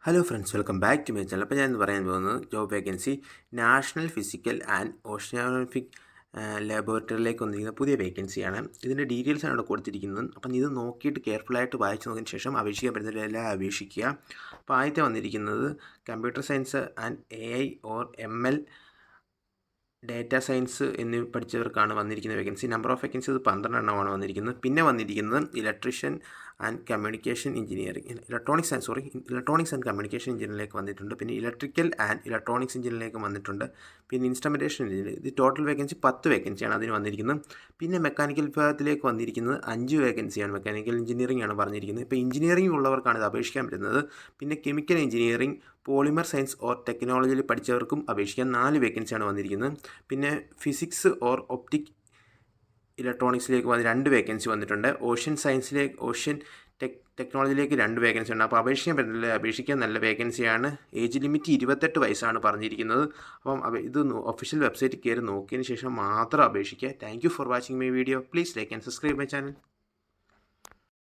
Hello friends, welcome back to my channel. അപ്പോൾ ഞാൻ ഇന്ന് പറയാൻ പോകുന്നത് job vacancy national physical and oceanographic ലാബോറട്ടറിയിലേക്ക് വന്നിരിക്കുന്ന പുതിയ വേക്കൻസിയാണ്. ഇതിൻ്റെ ഡീറ്റെയിൽസാണ് ഇവിടെ കൊടുത്തിരിക്കുന്നത്. അപ്പം ഇത് നോക്കിയിട്ട് കെയർഫുള്ളായിട്ട് വായിച്ചു നോക്കിയതിന് ശേഷം അപേക്ഷിക്കാൻ പറ്റുന്നതിലെല്ലാം അപേക്ഷിക്കുക. അപ്പോൾ ആദ്യത്തെ വന്നിരിക്കുന്നത് computer science and AI or ML data science എന്നിവ പഠിച്ചവർക്കാണ് വന്നിരിക്കുന്ന വേക്കൻസി. നമ്പർ ഓഫ് വേക്കൻസി 12 എണ്ണമാണ് വന്നിരിക്കുന്നത്. പിന്നെ വന്നിരിക്കുന്നത് electrician and communication engineering electronics and communication എഞ്ചിനീയറിലേക്ക് വന്നിട്ടുണ്ട്. പിന്നെ ഇലക്ട്രിക്കൽ ആൻഡ് ഇലക്ട്രോണിക്സ് എഞ്ചിനീയറിലേക്ക് വന്നിട്ടുണ്ട്. പിന്നെ ഇൻസ്ട്രുമെൻറ്റേഷൻ എഞ്ചിനീയർ, ഇത് ടോട്ടൽ വേക്കൻസി 10 വേക്കൻസിയാണ് അതിന് വന്നിരിക്കുന്നത്. പിന്നെ മെക്കാനിക്കൽ വിഭാഗത്തിലേക്ക് വന്നിരിക്കുന്നത് 5 വേക്കൻസിയാണ്. മെക്കാനിക്കൽ എഞ്ചിനീയറിംഗ് ആണ് പറഞ്ഞിരിക്കുന്നത്. ഇപ്പോൾ എഞ്ചിനീയറിംഗ് ഉള്ളവർക്കാണ് ഇത് അപേക്ഷിക്കാൻ പറ്റുന്നത്. പിന്നെ chemical engineering, polymer science or ടെക്നോളജിയിൽ പഠിച്ചവർക്കും അപേക്ഷിക്കാൻ 4 വേക്കൻസിയാണ് വന്നിരിക്കുന്നത്. പിന്നെ ഫിസിക്സ് ഓർ ഒപ്റ്റിക് ഇലക്ട്രോണിക്സിലേക്ക് 2 വേക്കൻസി വന്നിട്ടുണ്ട്. ഓഷ്യൻ ടെക്നോളജിയിലേക്ക് 2 വേക്കൻസി ഉണ്ട്. അപ്പോൾ അപേക്ഷിക്കാൻ നല്ല വേക്കൻസിയാണ്. ഏജ് ലിമിറ്റ് 28 വയസ്സാണ് പറഞ്ഞിരിക്കുന്നത്. അപ്പം ഇത് ഒഫീഷ്യൽ വെബ്സൈറ്റിൽ കയറി നോക്കിയതിന് ശേഷം മാത്രം അപേക്ഷിക്കുക. Thank you for watching my video. Please like and subscribe my channel.